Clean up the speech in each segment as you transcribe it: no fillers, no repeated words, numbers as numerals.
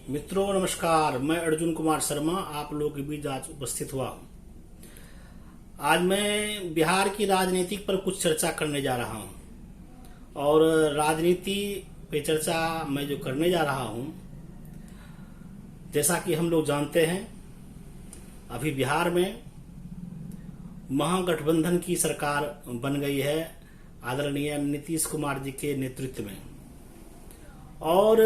मित्रों नमस्कार। मैं अर्जुन कुमार शर्मा आप लोगों के बीच आज उपस्थित हुआ हूँ। आज मैं बिहार की राजनीति पर कुछ चर्चा करने जा रहा हूँ और राजनीति पे चर्चा मैं जो करने जा रहा हूँ, जैसा कि हम लोग जानते हैं अभी बिहार में महागठबंधन की सरकार बन गई है आदरणीय नीतीश कुमार जी के नेतृत्व में। और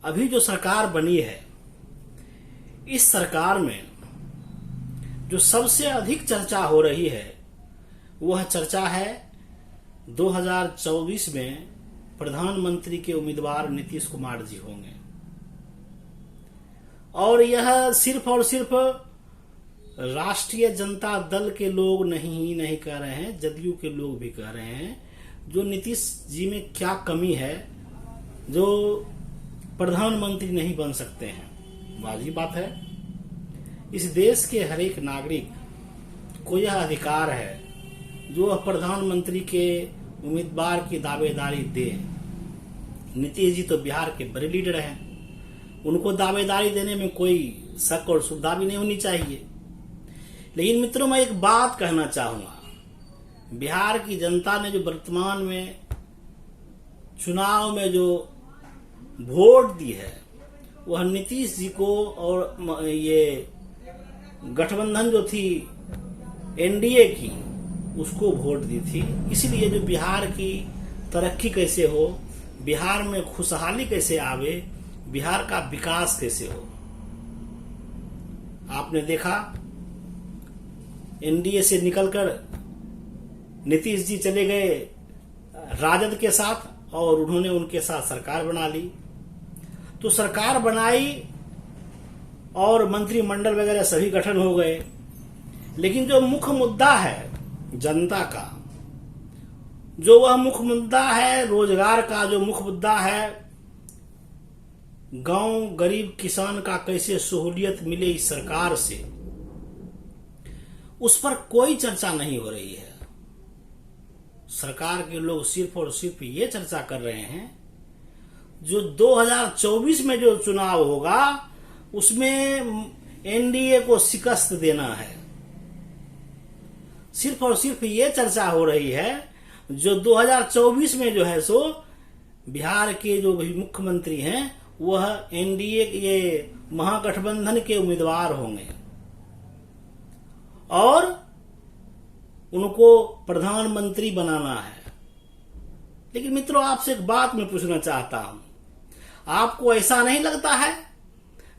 अभी जो सरकार बनी है, इस सरकार में जो सबसे अधिक चर्चा हो रही है वह चर्चा है 2024 में प्रधानमंत्री के उम्मीदवार नीतीश कुमार जी होंगे। और यह सिर्फ और सिर्फ राष्ट्रीय जनता दल के लोग नहीं कह रहे हैं, जदयू के लोग भी कह रहे हैं जो नीतीश जी में क्या कमी है जो प्रधानमंत्री नहीं बन सकते हैं। वाजिब बात है, इस देश के हर एक नागरिक को यह अधिकार है जो वह प्रधानमंत्री के उम्मीदवार की दावेदारी दे। नीतीश जी तो बिहार के बड़े लीडर हैं, उनको दावेदारी देने में कोई शक और सुविधा भी नहीं होनी चाहिए। लेकिन मित्रों, मैं एक बात कहना चाहूंगा, बिहार की जनता ने जो वर्तमान में चुनाव में जो वोट दी है वह नीतीश जी को, और ये गठबंधन जो थी एनडीए की उसको वोट दी थी। इसलिए जो बिहार की तरक्की कैसे हो, बिहार में खुशहाली कैसे आवे, बिहार का विकास कैसे हो। आपने देखा एनडीए से निकलकर नीतीश जी चले गए राजद के साथ और उन्होंने उनके साथ सरकार बना ली। तो सरकार बनाई और मंत्रिमंडल वगैरह सभी गठन हो गए। लेकिन जो मुख्य मुद्दा है जनता का, जो वह मुख्य मुद्दा है रोजगार का, जो मुख्य मुद्दा है गांव गरीब किसान का कैसे सहूलियत मिले इस सरकार से, उस पर कोई चर्चा नहीं हो रही है। सरकार के लोग सिर्फ और सिर्फ ये चर्चा कर रहे हैं जो 2024 में जो चुनाव होगा उसमें एनडीए को शिकस्त देना है। सिर्फ और सिर्फ ये चर्चा हो रही है जो 2024 में जो है सो बिहार के जो भी मुख्यमंत्री हैं वह एनडीए ये महागठबंधन के उम्मीदवार होंगे और उनको प्रधानमंत्री बनाना है। लेकिन मित्रों, आपसे एक बात मैं पूछना चाहता हूं, आपको ऐसा नहीं लगता है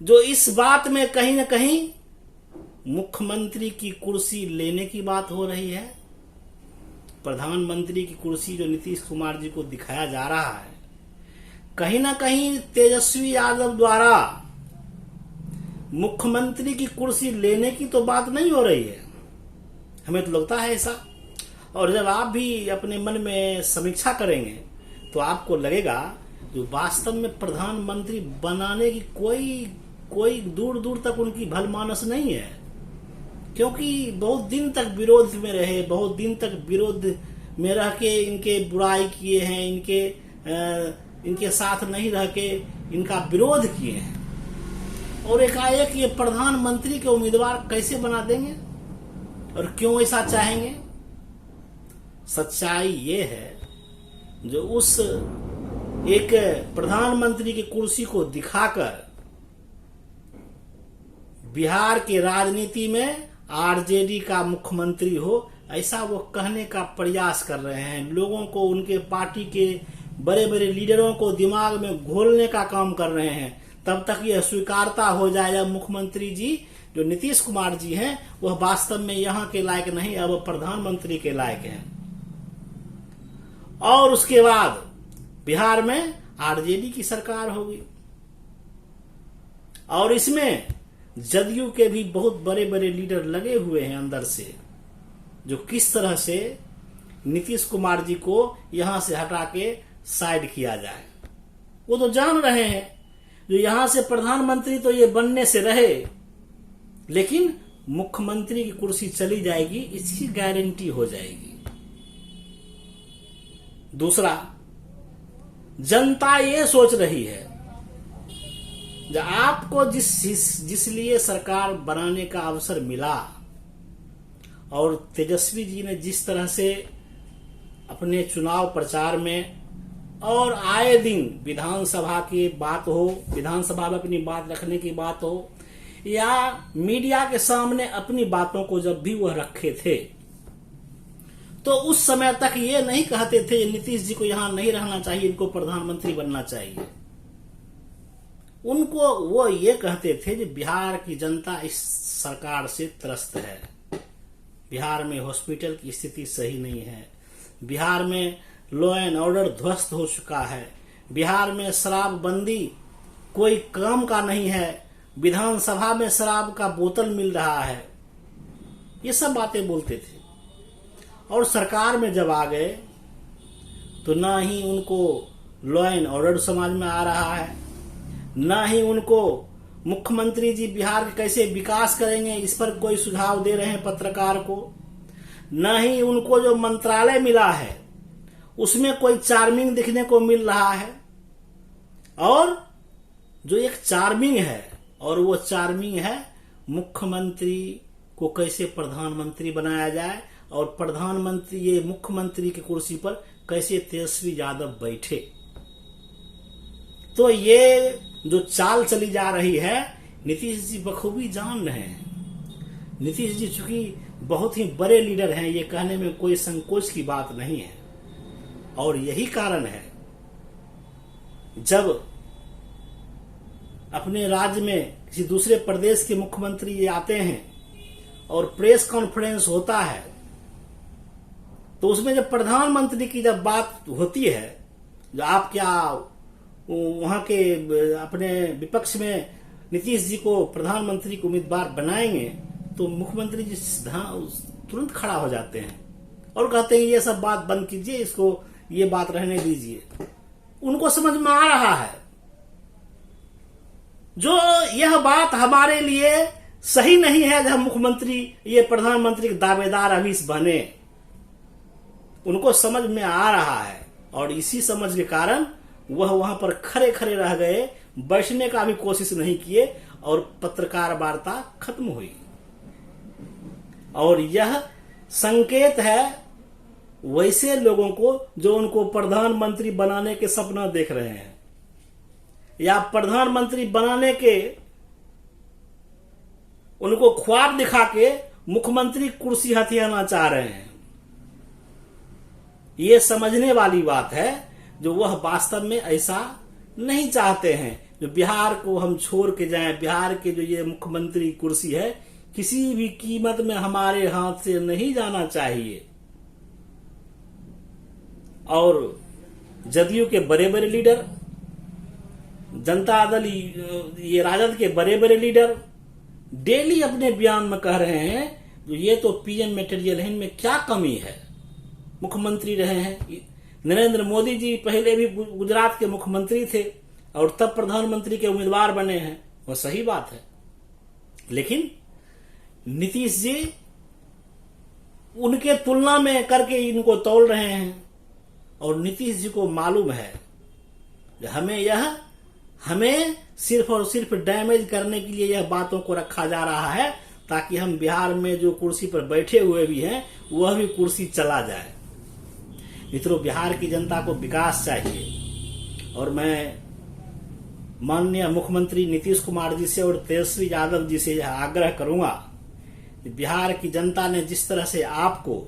जो इस बात में कहीं न कहीं मुख्यमंत्री की कुर्सी लेने की बात हो रही है? प्रधानमंत्री की कुर्सी जो नीतीश कुमार जी को दिखाया जा रहा है, कहीं न कहीं तेजस्वी यादव द्वारा मुख्यमंत्री की कुर्सी लेने की तो बात नहीं हो रही है। हमें तो लगता है ऐसा। और जब आप भी अपने मन में समीक्षा करेंगे तो आपको लगेगा जो वास्तव में प्रधानमंत्री बनाने की कोई दूर दूर तक उनकी भलमानस नहीं है। क्योंकि बहुत दिन तक विरोध में रहे, बहुत दिन तक विरोध में रह के इनके बुराई किए हैं, इनके साथ नहीं रह के इनका विरोध किए हैं, और एकाएक ये प्रधानमंत्री के उम्मीदवार कैसे बना देंगे और क्यों ऐसा चाहेंगे? सच्चाई ये है जो उस एक प्रधानमंत्री की कुर्सी को दिखाकर बिहार की राजनीति में आरजेडी का मुख्यमंत्री हो, ऐसा वो कहने का प्रयास कर रहे हैं। लोगों को, उनके पार्टी के बड़े बड़े लीडरों को दिमाग में घोलने का काम कर रहे हैं। तब तक यह स्वीकारता हो जाएगा मुख्यमंत्री जी जो नीतीश कुमार जी हैं वह वास्तव में यहाँ के लायक नहीं, अब प्रधानमंत्री के लायक हैं। और उसके बाद बिहार में आरजेडी की सरकार होगी और इसमें जदयू के भी बहुत बड़े बड़े लीडर लगे हुए हैं अंदर से, जो किस तरह से नीतीश कुमार जी को यहां से हटा के साइड किया जाए। वो तो जान रहे हैं जो यहां से प्रधानमंत्री तो ये बनने से रहे, लेकिन मुख्यमंत्री की कुर्सी चली जाएगी, इसकी गारंटी हो जाएगी। दूसरा, जनता ये सोच रही है जब आपको जिसलिए सरकार बनाने का अवसर मिला और तेजस्वी जी ने जिस तरह से अपने चुनाव प्रचार में और आए दिन विधानसभा की बात हो, विधानसभा में अपनी बात रखने की बात हो, या मीडिया के सामने अपनी बातों को जब भी वह रखे थे, तो उस समय तक ये नहीं कहते थे नीतीश जी को यहां नहीं रहना चाहिए, इनको प्रधानमंत्री बनना चाहिए। उनको वो ये कहते थे कि बिहार की जनता इस सरकार से त्रस्त है, बिहार में हॉस्पिटल की स्थिति सही नहीं है, बिहार में लॉ एंड ऑर्डर ध्वस्त हो चुका है, बिहार में शराबबंदी कोई काम का नहीं है, विधानसभा में शराब का बोतल मिल रहा है, ये सब बातें बोलते थे। और सरकार में जब आ गए तो ना ही उनको लॉ एंड ऑर्डर समझ में आ रहा है, ना ही उनको मुख्यमंत्री जी बिहार के कैसे विकास करेंगे इस पर कोई सुझाव दे रहे हैं पत्रकार को, ना ही उनको जो मंत्रालय मिला है उसमें कोई चार्मिंग दिखने को मिल रहा है। और जो एक चार्मिंग है, और वो चार्मिंग है मुख्यमंत्री को कैसे प्रधानमंत्री बनाया जाए और प्रधानमंत्री ये मुख्यमंत्री की कुर्सी पर कैसे तेजस्वी यादव बैठे। तो ये जो चाल चली जा रही है नीतीश जी बखूबी जान रहे हैं। नीतीश जी चूंकि बहुत ही बड़े लीडर हैं, ये कहने में कोई संकोच की बात नहीं है। और यही कारण है जब अपने राज्य में किसी दूसरे प्रदेश के मुख्यमंत्री आते हैं और प्रेस कॉन्फ्रेंस होता है, तो उसमें जब प्रधानमंत्री की जब बात होती है, जो आप क्या वहां के अपने विपक्ष में नीतीश जी को प्रधानमंत्री को उम्मीदवार बनाएंगे, तो मुख्यमंत्री जी तुरंत खड़ा हो जाते हैं और कहते हैं ये सब बात बंद कीजिए, इसको ये बात रहने दीजिए। उनको समझ में आ रहा है जो यह बात हमारे लिए सही नहीं है, जब मुख्यमंत्री ये प्रधानमंत्री के दावेदार अभी बने, उनको समझ में आ रहा है। और इसी समझ के कारण वह वहां पर खड़े खड़े रह गए, बैठने का भी कोशिश नहीं किए और पत्रकार वार्ता खत्म हुई। और यह संकेत है वैसे लोगों को जो उनको प्रधानमंत्री बनाने के सपना देख रहे हैं, या प्रधानमंत्री बनाने के उनको ख्वाब दिखा के मुख्यमंत्री कुर्सी हथियाना चाह रहे हैं। ये समझने वाली बात है जो वह वास्तव में ऐसा नहीं चाहते हैं। जो बिहार को हम छोड़ के जाएं, बिहार के जो ये मुख्यमंत्री कुर्सी है किसी भी कीमत में हमारे हाथ से नहीं जाना चाहिए। और जदयू के बड़े बड़े लीडर, जनता दल ये राजद के बड़े बड़े लीडर डेली अपने बयान में कह रहे हैं जो ये तो पीएम मटेरियल है, इनमें क्या कमी है, मुख्यमंत्री रहे हैं। नरेंद्र मोदी जी पहले भी गुजरात के मुख्यमंत्री थे और तब प्रधानमंत्री के उम्मीदवार बने हैं, वह सही बात है। लेकिन नीतीश जी उनके तुलना में करके इनको तौल रहे हैं। और नीतीश जी को मालूम है हमें सिर्फ और सिर्फ डैमेज करने के लिए यह बातों को रखा जा रहा है, ताकि हम बिहार में जो कुर्सी पर बैठे हुए भी हैं वह भी कुर्सी चला जाए। मित्रों, बिहार की जनता को विकास चाहिए। और मैं माननीय मुख्यमंत्री नीतीश कुमार जी से और तेजस्वी यादव जी से यह आग्रह करूंगा कि बिहार की जनता ने जिस तरह से आपको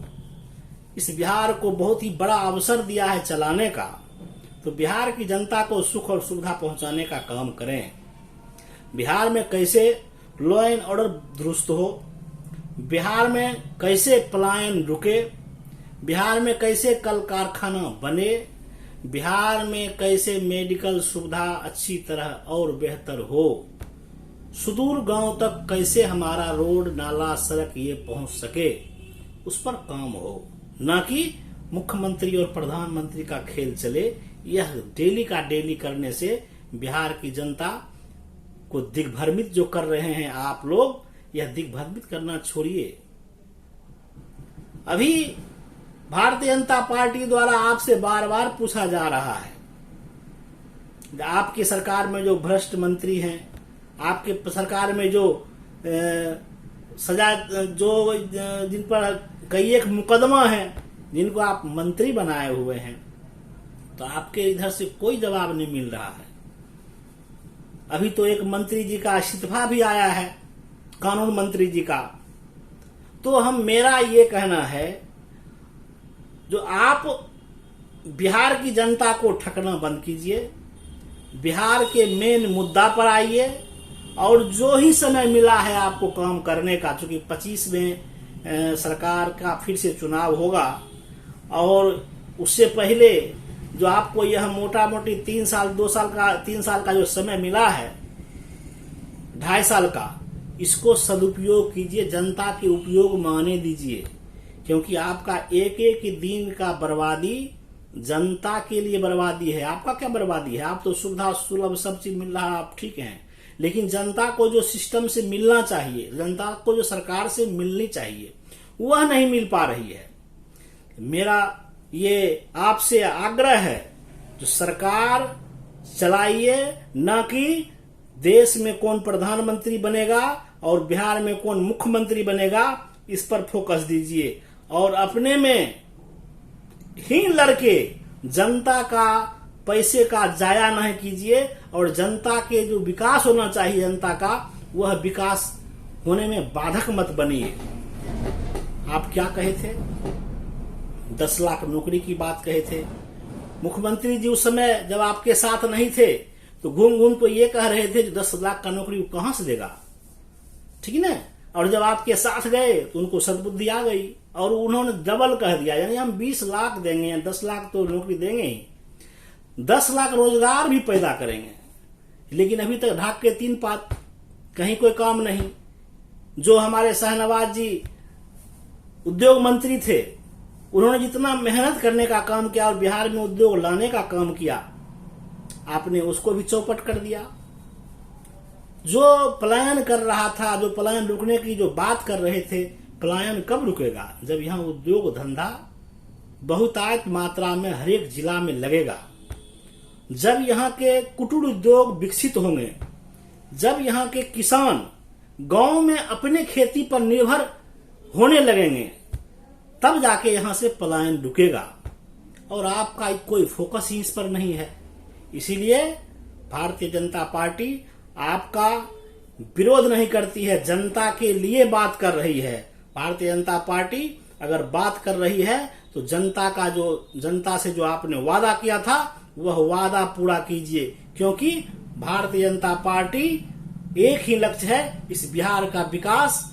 इस बिहार को बहुत ही बड़ा अवसर दिया है चलाने का, तो बिहार की जनता को सुख और सुविधा पहुंचाने का काम करें। बिहार में कैसे लॉ एंड ऑर्डर दुरुस्त हो, बिहार में कैसे पलायन रुके, बिहार में कैसे कल कारखाना बने, बिहार में कैसे मेडिकल सुविधा अच्छी तरह और बेहतर हो, सुदूर गांव तक कैसे हमारा रोड नाला सड़क ये पहुंच सके, उस पर काम हो। न कि मुख्यमंत्री और प्रधानमंत्री का खेल चले। यह डेली का डेली करने से बिहार की जनता को दिग्भ्रमित जो कर रहे हैं आप लोग, यह दिग्भ्रमित करना छोड़िए। अभी भारतीय जनता पार्टी द्वारा आपसे बार बार पूछा जा रहा है आपकी सरकार में जो भ्रष्ट मंत्री हैं, आपके सरकार में जो सजा जो जिन पर कई एक मुकदमा है, जिनको आप मंत्री बनाए हुए हैं, तो आपके इधर से कोई जवाब नहीं मिल रहा है। अभी तो एक मंत्री जी का इस्तीफा भी आया है, कानून मंत्री जी का। तो मेरा ये कहना है, जो आप बिहार की जनता को ठगना बंद कीजिए, बिहार के मेन मुद्दा पर आइए, और जो ही समय मिला है आपको काम करने का, चूंकि 25 में सरकार का फिर से चुनाव होगा, और उससे पहले जो आपको यह मोटा मोटी 3 साल का जो समय मिला है, 2.5 साल का, इसको सदुपयोग कीजिए, जनता के उपयोग में आने दीजिए। क्योंकि आपका एक एक दिन का बर्बादी जनता के लिए बर्बादी है। आपका क्या बर्बादी है? आप तो सुविधा सुलभ सब चीज मिल रहा है, आप ठीक हैं, लेकिन जनता को जो सिस्टम से मिलना चाहिए, जनता को जो सरकार से मिलनी चाहिए, वह नहीं मिल पा रही है। मेरा ये आपसे आग्रह है, जो सरकार चलाइए, न कि देश में कौन प्रधानमंत्री बनेगा और बिहार में कौन मुख्यमंत्री बनेगा, इस पर फोकस दीजिए, और अपने में ही लड़के जनता का पैसे का जाया नहीं कीजिए, और जनता के जो विकास होना चाहिए जनता का, वह विकास होने में बाधक मत बनिए। आप क्या कहे थे? 10 लाख नौकरी की बात कहे थे। मुख्यमंत्री जी उस समय जब आपके साथ नहीं थे तो घूम घूम तो ये कह रहे थे कि 10 लाख का नौकरी कहां से देगा, ठीक है ना। और जब आपके साथ गए तो उनको सद्बुद्धि आ गई और उन्होंने डबल कह दिया, यानी हम 20 लाख देंगे, 10 लाख तो नौकरी देंगे ही, 10 लाख रोजगार भी पैदा करेंगे। लेकिन अभी तक ढाक के 3 पात, कहीं कोई काम नहीं। जो हमारे शाहनवाज जी उद्योग मंत्री थे, उन्होंने जितना मेहनत करने का काम किया और बिहार में उद्योग लाने का काम किया, आपने उसको भी चौपट कर दिया। जो पलायन कर रहा था, जो पलायन रुकने की जो बात कर रहे थे, पलायन कब रुकेगा? जब यहाँ उद्योग धंधा बहुतायत मात्रा में हर एक जिला में लगेगा, जब यहाँ के कुटीर उद्योग विकसित होंगे, जब यहाँ के किसान गांव में अपने खेती पर निर्भर होने लगेंगे, तब जाके यहां से पलायन रुकेगा। और आपका कोई फोकस ही इस पर नहीं है। इसीलिए भारतीय जनता पार्टी आपका विरोध नहीं करती है, जनता के लिए बात कर रही है। भारतीय जनता पार्टी अगर बात कर रही है तो जनता से जो आपने वादा किया था, वह वादा पूरा कीजिए। क्योंकि भारतीय जनता पार्टी एक ही लक्ष्य है, इस बिहार का विकास,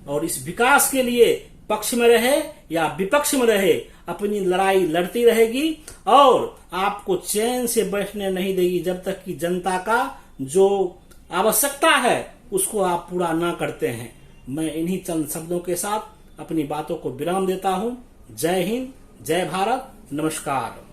और इस विकास के लिए पक्ष में रहे या विपक्ष में रहे, अपनी लड़ाई लड़ती रहेगी और आपको चैन से बैठने नहीं देगी, जब तक कि जनता का जो आवश्यकता है उसको आप पूरा ना करते हैं। मैं इन्हीं चंद शब्दों के साथ अपनी बातों को विराम देता हूं। जय हिंद, जय भारत, नमस्कार।